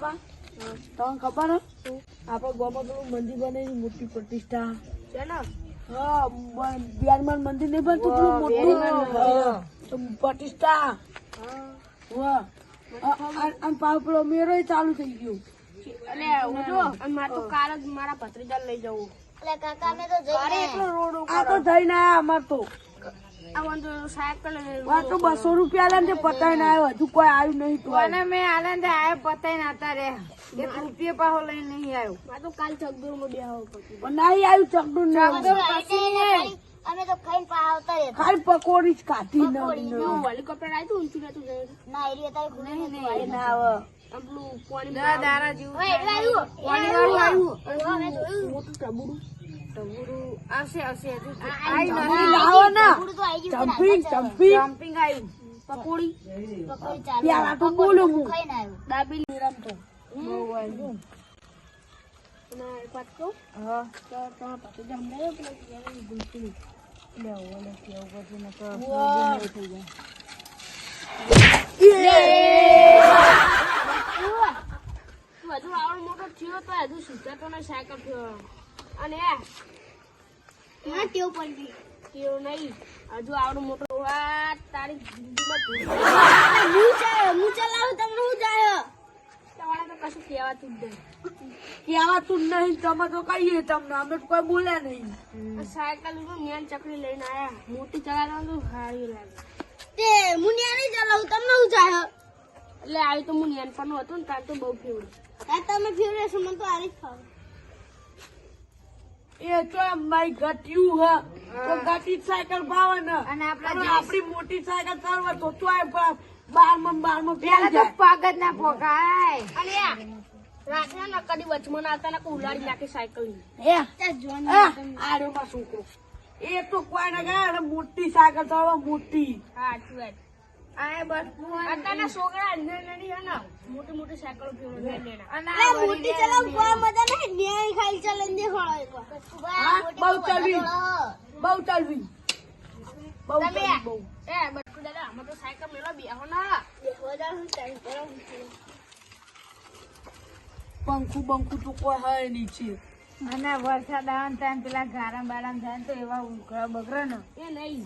બાપા તમને ખબર હે આપણા ગામમાં પેલું મંદિર બને મોટી પ્રતિષ્ઠા છે ને? હા, બિહારમાં મંદિર નહીં બનતું પેલું મોટું પ્રતિષ્ઠા. અને પાછો પેલો મેળો ચાલુ થઈ ગયો. કાલે જ મારા ભત્રીજા લઈ જવું. આ તો જઈને આયા અમાર તો સાયકલ 200 રૂપિયા આલે પતાઈ ને આવ્યો, હજુ કોઈ આવ્યું નહીં. તો મેં આનંદ આવ્યો પતાઈ ને હતા રે 1 રૂપિયા પાહો લઈને નહીં આવ્યો. તો કાલ ચકદૂર માં બેહવું પડતું. નહીં આવ્યું ચકડું ને અમે તો ખાઈને પાવતા રે. ખાલી પકોડી જ ખાધી ન હેલિકોપ્ટર આવ્યું ઊંચું નતું જયું. ના એરી હતા ખુલી એ ના આવે. પેલું પાણી દારા જેવું પાણી વાળું આવ્યું. મેં જોયું. મોટું ટબુડું આવશે આવશે હજુ લાવો ના થોડું તો આવી ગયું. જમ્પિંગ જમ્પિંગ જમ્પિંગ આવ્યું. પકોડી પકોડી ચાલુ. પ્યાલા તો બોલું હું ખાઈને આવ્યો. દાબેલી રમતો. અને એક વાત કહું, હા તો તમારા ભત્રીજા હમણાં પેલા ક્યારે ગુલતી લેવું કેવું બધું ને તો વાહ. થઈ જાય. હજુ આવડો મોટો થયો તો હજુ સુધારતો ને સાયકલ થયો. અને ના ટેવ પડી ગઈ. કેવો નહીં હજુ આવડો મોટો વાત તારી જિંદગીમાં હું ચલાવું તમને હું જાય. તમારે તો કશું કહેવાતું જ નહીં. કહેવાતું જ નહીં. તમે તો કહીએ તમને, અમે તો કોઈ બોલ્યા નહીં. આ સાયકલ નેન ચકડી લઈને આયા. મોટી ચલાવવાનું તો સારી લાગે. તે હું ન્યા નહીં ચલાવું તમને હું જાય. એટલે આવી તો હું નેન પણ હતું ને તાર તો બહુ ફેવરેટ. તમે ફેવરેટ છો મને તો આ જ ફાવે. એ તો મારી ઘટ્યું હ તો ઘટી સાયકલ ભાવે ને. અને આપડી મોટી સાયકલ ચાલવા તો તોય 12 પેલા તો પગ જ ના પોકાય. અને રાત્રે ના કદી વચમાં આવતા ને ઉલાડી નાખી સાયકલ ની. આડોમાં છોકરો એ તો કોઈ ના ગયા મોટી સાયકલ ચાલવા મોટી. હા વાત આ બસ અત્યારના છોકરા નાની હે ને મોટી મોટી સાયકલો ફેવરેટ. અરે મોટી ચલાવું કોઈ મજા નહીં. ન્યાય ખાલી ચલાવીને દેખાડો એકવાર. હા, બહુ ચાલવી બહુ ચાલવી બહુ તમે ચાલવી બહુ. એ બટકુ દાદા અમે તો સાયકલ મેળો બેહો ના. પંખું બંખું તો કોઈ હોય નહીં છે. અને વરસાદ આવે ને પેલા ગારા બારા જાય ને તો એવા ઉકળા બગડે ને એ નહીં.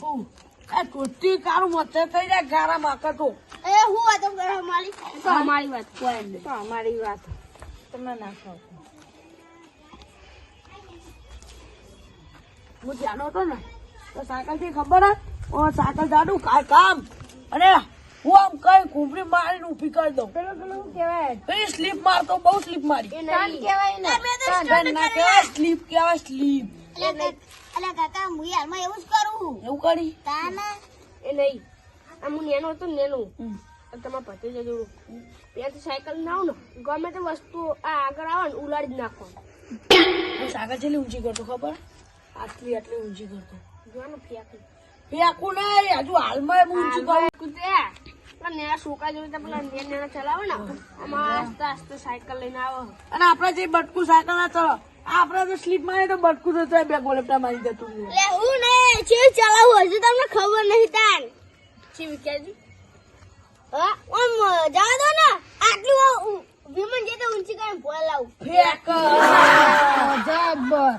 આ ધોતી કાળું મચ્છર થઈ જાય ગારા માકા તો. એ હું વાતો કરો મારી. તો અમારી વાત કોઈ નહીં. તો અમારી વાત તમે ના ખાવ. હું જાણો હતો ને તો સાયકલ થી ખબર હે સાયકલ જાડું કામ અને હું આમ કઈ ઘૂમરી મારીને ઉભી કરી દઉં. પેલું કેવાય પેલી સ્લીપ મારતો બહુ સ્લીપ મારી. એ નહીં કેવાય ને. ના કહેવાય સ્લીપ કહેવાય સ્લીપ. અલે કાકા હું હાલમાં એવું જ કરું. એવું કરી તાના એ નહીં આ હું નેનો હતો ને નેનું તમારા ભત્રીજા જેવું ત્યાંથી સાયકલ ના આવું ને ગમે તે વસ્તુ આ આગળ આવે ને ઉલાડી જ નાખો. હું સાયકલ છેલ્લી ઊંચી કરતો ખબર આટલી આટલી ઊંચી કરતો. જોવાનું ફેંકી ફેંકું નહીં હજુ હાલમાં હું ઊંચી કરું. નેના છોકરા જોઈ તો પેલા નેના ચલાવે ને આમાં આસ્તે આસ્તે સાયકલ લઈને આવે. અને આપડે જે બટકું સાયકલ ના ચલો આપડે તો સ્લીપ મારે તો બટકું તો બે ગોલપટા મારી જતું રહ્યું. લે હું ને છે ચલાવું હજુ તમને ખબર નહીં તાન. છે વિચારજી હા ઓમ જા દો ને આટલું વિમન જે તો ઊંચી કરીને ભોળ લાવું. ફેંક જબર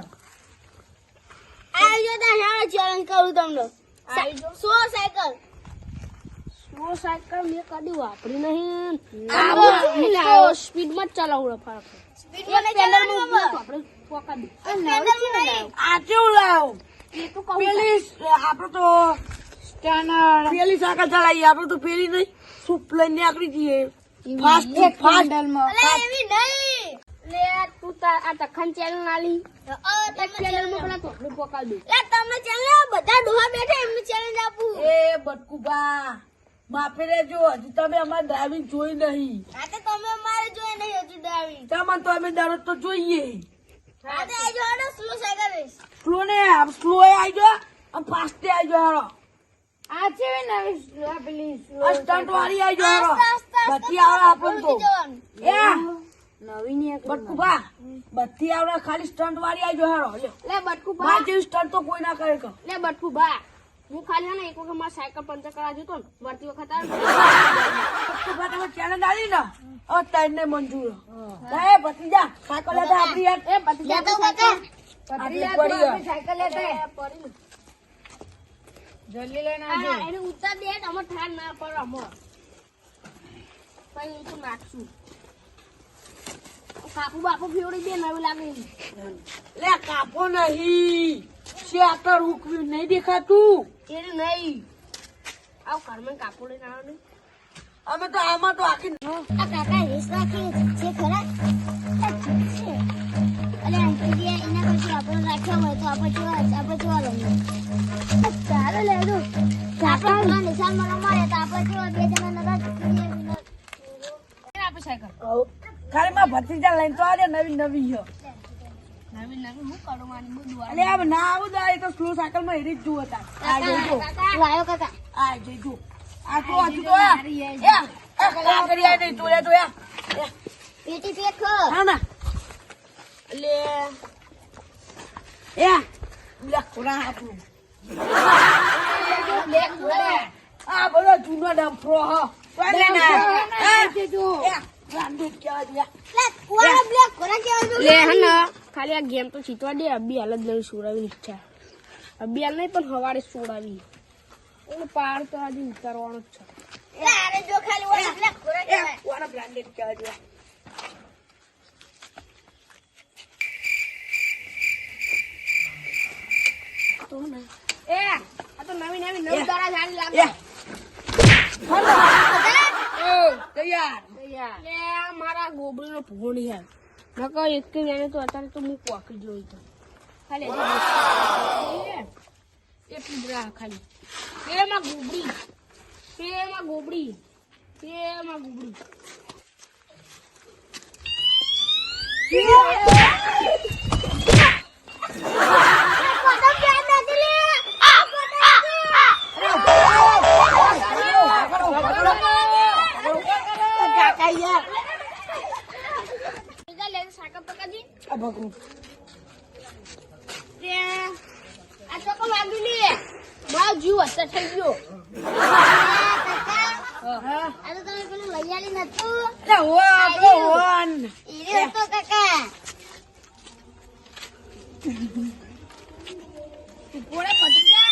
આવી જો તા હેડો ચેલેન્જ કરું તમને. આવી જો. 100 સાયકલ સ્લો સાયકલ મેં કદી વાપરી નહીં. સ્પીડમાં જ ચલાવું ફરક. સ્પીડમાં નહીં ચલાવવાનું બાબા. આપણે પોકા દે. આ કેવું લાવ એ તો કહું પેલી આપડે તો સ્કેનર પેલી સાયકલ ચલાવીએ આપડે તો પેલી નહીં સૂપ લઈને નીકળી જઈએ ફાસ્ટ ફાસ્ટ. અલે એવી નહીં. લે તું તાર આ તખન ચેનલ નાલી તમે ચેનલ માં પેલા તો પોકા દે. લે તમને ચેલેન્જ બધા ડોહા બેઠા એમને ચેલેન્જ આપું. એ બટકુબા માફી રહેજો હજી તમે અમારે ડ્રાઇવિંગ જોઈ નહીં. આ તો તમે અમારે જોઈ નહીં હજુ ડ્રાઇવિંગ. તમને તો અમે દરરોજ તો જોઈએ. આ તો આજો હડો સ્લો સાયકલ રેસ. સ્લો ને સ્લો આવી જાઓ અને ફાસ્ટ આવી જાઓ. આ છે નવી પેલી સ્ટન્ટ વાળી આવી જાઓ. બધી આવડે આપણને તો એ નવી ની બટકુબા બધી આવડે ખાલી સ્ટન્ટ વાળી આવી જાઓ. લે બટકુ બા મારે જેવી સ્ટન્ટ તો કોઈ ના કરે કે. લે બટકુ બા હું ખાલી ને એક વખત મારા સાયકલ પંચર કરાવી જતો ને વળતી વખત બટકુબા તમે ચેલેન્જ આવી ને તને મંજૂર હે ભત્રીજા સાયકલ લેતા આપણી યાર એ ભત્રીજા લેતો કાકા આપણી પડી યાર. સાયકલ લેતા પડી જલ્દી લઈને આ એને ઉતાર દે અમે ઠાર ના પર અમો કઈ તો નાખશું કાપુ બાપુ ફેવડી દે નવું લાગે લે કાપો નહીં શેટર ઉકવ્યું નહીં દેખાતું એને નહીં આવ ઘરમાં કાપુ લઈને આવો ને અમે તો આમાં તો આખી આ કાકા રેસ રાખી છે ખરા આ ઠીક છે અલે અંકલ એના પછી આપણે રાખ્યા હોય તો આપણે જોવા રમીએ ચાલો લે દો કાકા ના નિશાન મારે તો આપણે જોવા બે જણા નતા આપે સાયકલ ખાલી માં ભત્રીજા લઈને તો આજે નવી નવી છે નવી નવી હું કરું મારી બધું અલે આમ ના આવું તો એ તો સ્લો સાયકલ માં હેરી જ જુઓ તા આ જોજો તું આવ્યો કાકા આ જોજો આ તો હજુ તો આ કલા કરી આ નહીં જોયા તો યા પેટી પેક હા ના એટલે યા લે કોના આપણું આ બધો જૂનો ડંફરો હ કોને ના યા બ્રાન્ડેડ કહેવાય છે યા. લે વાળા બ્લેક કોરા કેવા લે હે ને ખાલી આ ગેમ તો જીતવા દે અબી હાલ જ નવી સોડાવી ઈચ્છા અબી હાલ નહીં પણ હવારે સોડાવી એટલે પાર તો આજે ઉતારવાનો જ છે લે અરે જો ખાલી વાળા બ્લેક કોરા યા કેવાય કોના બ્રાન્ડેડ કહેવાય છે યા. એ આ તો નવી નવી નવ તારા સારી લાગે યા ઓ તૈયાર લે મારા ગોબરીનો ભૂણ યાર નકર એક કે એને તો અત્યારે તો હું કોકી જોઈ તો ખાલી એટલી બરા ખાલી પેમાં ગોબરી પેમાં ગોબરી પેમાં ગોબરી કોદમ કેમ નથી લે આ કાકા યાર બીજા લે સાકર પકાજી આ ભગવું તે આ તો વાગી લે મારો જીવ અસર થઈ ગયો હા આ તો તમે પેલું લઈ આલી નતું લે હો આપણો હોન ઈ તો કાકા પોળે પતંગા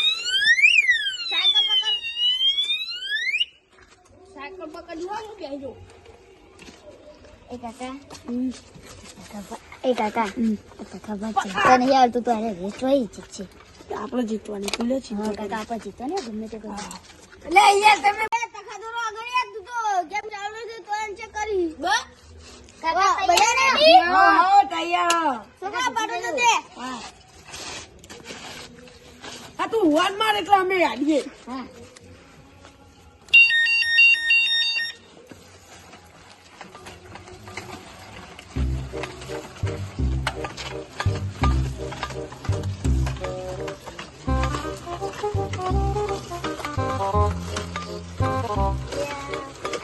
સાયકલ પકડ હું કહેજો એ કાકા ખબર છે તને યાર તું તો અરે રેસ્ટ હોય જ છે આપણે જીતવાની ભૂલે છે કાકા આપણે જીતો ને ગમે તે કરો લે યાર તમે તખાદરો આગળ યાર તું તો ગેમ ચાલુ છે તો એમ ચેક કરી કાકા બધા ને હા તૈયાર છોકરા પાડો તો દે હા આ તું હોન માર એટલે અમે આડીએ હા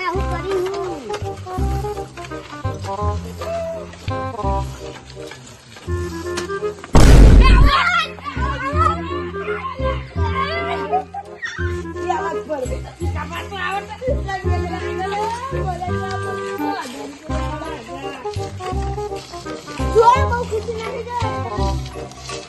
હું કરી હું આવાજ પર જોર બહુ ખુશી લાગી જાય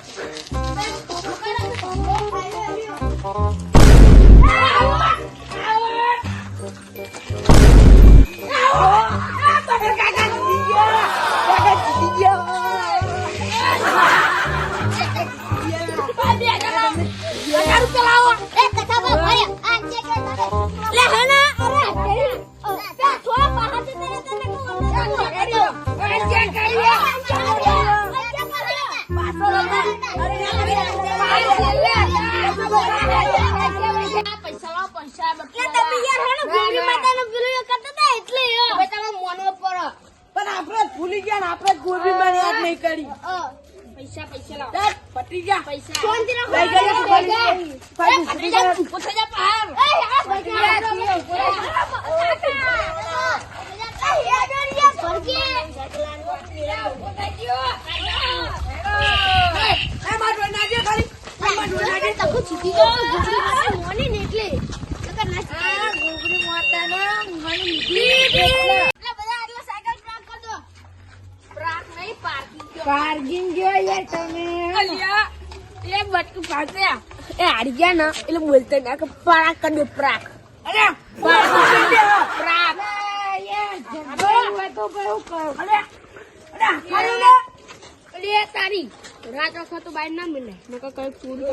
પણ આપણે ભૂલી ગયા ને આપણે ગોબી માં યાદ નહીં કરી પૈસા લાવો ચાલ, પટી જા પૈસા શાંતિ રાખો. લઈ જજો, ફરી. ભત્રીજા ઊભો થઈ જા પાર એ માં જોઈ નાખજે ખાલી. એ માં જોઈ નાખજે. મોની ને એટલે પાર્કિંગ જો યાર તમે અલ્યા એ બટકું પાસે એ હારી ગયા ને એટલે બોલતા ના કે પરાક કરી દો પરાક અરે પરાક અરે તારી રાત વખત તો બહાર ના મિલે નકર કઈ પૂરું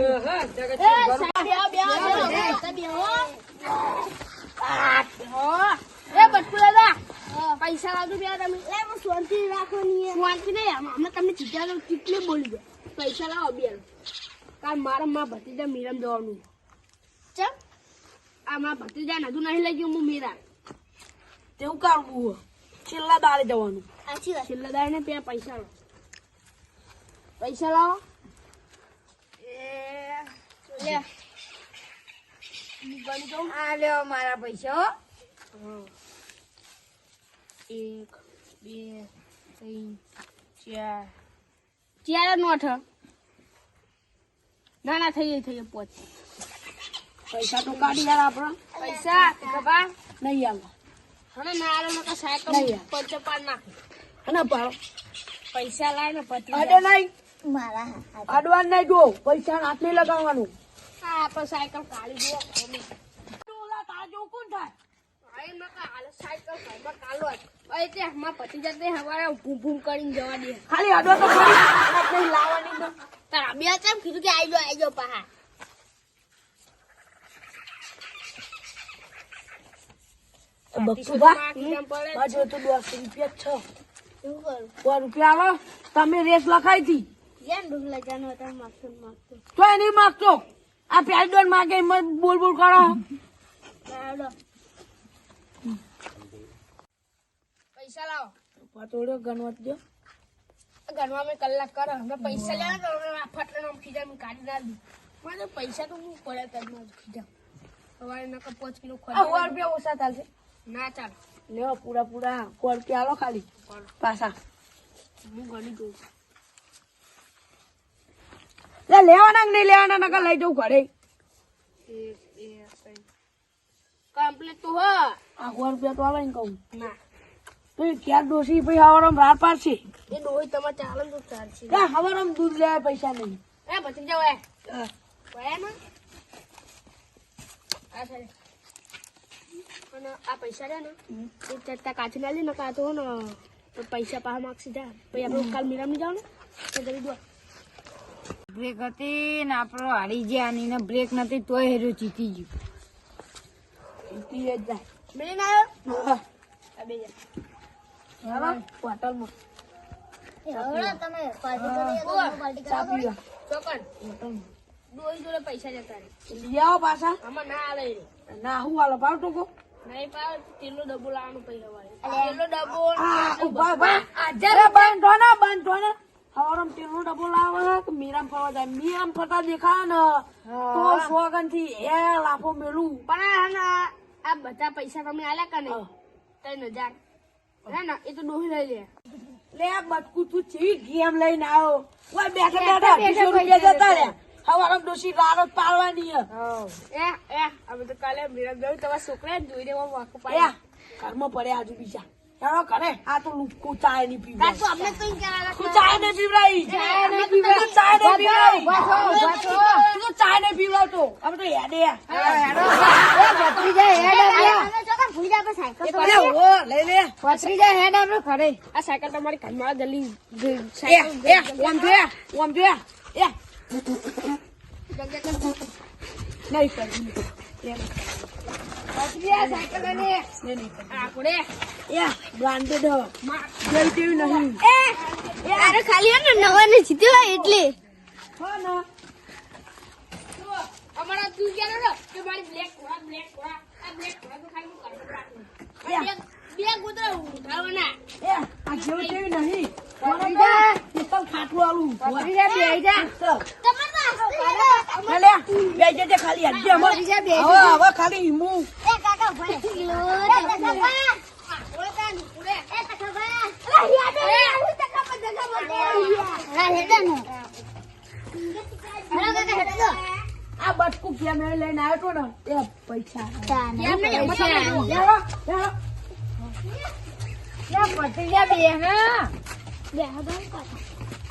એ બટકું દાદા પૈસા લાગુ બે તમે શાંતિ રાખવાની શાંતિ નહીં અમે તમને ચીજા કેટલી બોલી દો પૈસા લાવો બે કારણ મારા માં ભતીજા મીરામ જવાનું ચમ આ મારા ભતીજા નજુ નહીં લઈ ગયું હું મીરા તેવું કરવું છેલ્લા દાડે જવાનું સાચી વાત છેલ્લા દાડે ને ત્યાં પૈસા લાવો પૈસા લાવો લે ગણી દઉં આ લ્યો મારા પૈસા એક બે ત્રણ ચાર ચાર નોટ ના ના થઈ જાય પોચ પૈસા તો કાઢી યાર આપણા પૈસા ખબર નહીં આલવા હવે ના આલો નકર સાયકલ નહીં. પંચો પાડ નાખે અને પાડો પૈસા લાય ને પતી અડે જાય. નહીં મારા હાથ અડવાન નહીં જો પૈસા હાથ નહીં લગાવવાનું આ આપણે સાયકલ કાઢી દો તાજો કોણ થાય હવે નકર હાલ સાયકલ ઘરમાં કાલો જ હવે તે માં પતી જતે હવારે ભૂમ ભૂમ કરીને જવા દે ખાલી અડવા તો ખરી હાથ નહીં લાવવાની ને તારા બે કેમ કીધું કે આઈ જાઓ પાહા બક્ષુભા કેમ પડે બાજુ તો 10 રૂપિયા છે એવું કરું 100 રૂપિયા આલો તમે રેસ લખાઈ હતી યાર ડુગલા જાનો હતા માગતો તો એ નહીં માગતો આ પ્યાજ દોન માગે એમ બોલ બોલ કરો પૈસા લાવો પાતોડ્યો ગણવત દો ઘરમાં મેં કલાક કરો અમે પૈસા લેવા તો અમે ફટલે નામ ખીજા મેં કાઢી ના દી મારે પૈસા તો હું પડ્યા તજમાં ખીજા સવારે નકર 5 કિલો આ 100 ખોટ રૂપિયા ઓછા ચાલશે ના ચાલ લેવો પૂરા 100 રૂપિયા આલો ખાલી પાછા હું ગણી દઉં લે લેવાના કે નહીં લેવાના નકર લઈ જવું ઘરે 1 2 3 કમ્પ્લીટ તો હ આ 100 રૂપિયા તો આલો ને કહું ના તો એ ક્યાં ડોસી ભાઈ હવારમ રાત પાડશે એ ડોહી તમારે ચાલે તો ચાલશે લે હવારમ દૂધ લેવા પૈસા નહીં એ બચી જાવ એ પડ્યા ને આ સારે અને આ પૈસા રહ્યા ને એ ચટ્ટા કાચી ના લે ને કાં તો ને તો પૈસા પાછા માગશે જા પછી આપણે કાલ મીરામ જાવ ને તો કરી દો બ્રેક હતી ને આપણો હારી ગયા ને બ્રેક નથી તોય હેરો જીતી ગયું પીએ જ જાય મિલી ના આવ્યો હા. આ બે જા ચાલો હોટલમાં તમે ચા પીવા ચોકન ડોહી જોડે પૈસા જતા રહે લઈ આવો પાછા આમાં ના આલે રે ના હું હાલો પાવ ટોકો નહીં પાવ તેલો ડબ્બો લાવવાનો પૈસા વાળે તેલો ડબ્બો ઉભા ઉભા અરે બંધો ને બંધો ને હવારમ તેલનો ડબ્બો લાવે કે મીરામ ફરવા જાય મીરામ ફરતા દેખા ને તો સોગન થી એ લાફો મેલું પણ આ બધા પૈસા તમે આલ્યા કે નહીં 3000 હે ને એ તો ડોહી લઈ લે લે બટકું તું ચી ગેમ લઈને આવ્યો ઓય બેઠા બેઠા 200 રૂપિયા જતા રે હવારમ ડોસી રાત પાડવાની એ અમે તો કાલે મીરા ગયું તમારા છોકરા જોઈને વાકો એ પાડ્યા ઘરમાં પડે આજુ બીજા ચાલો ઘરે આ તો લુકુ ચાય ની પીવા તો અમને તો કહેવાય તું ચાય ને પીવડાઈ ચાય ને પીવડાઈ તું ચાય ને પીવડાવતો અમે તો હેડે લઈ લે આ સાયકલ તમારી ઘરમાં જલ્દી ઓમ જોયા નહીં કરી આપણે બ્રાન્ડેડ જઈ તેવી નહીં અરે ખાલી હે ને નવા ને જીત્યો હોય એટલે હા ના અમારા તું ક્યાં કે મારી બ્લેક ઘોડા આ બ્લેક ઘોડા તો ખાલી હું કાઢી રાખું બે કૂતરા ઉઠાવવાના આ જેવું તેવી નહીં પિસ્તલ ખાટલું આલું લે બે જજે ખાલી હજી હવે ખાલી હિમું આ બટકું કેમ લઈને આવ્યો તો ને એ પૈસા બે હા ભાઈ કાકા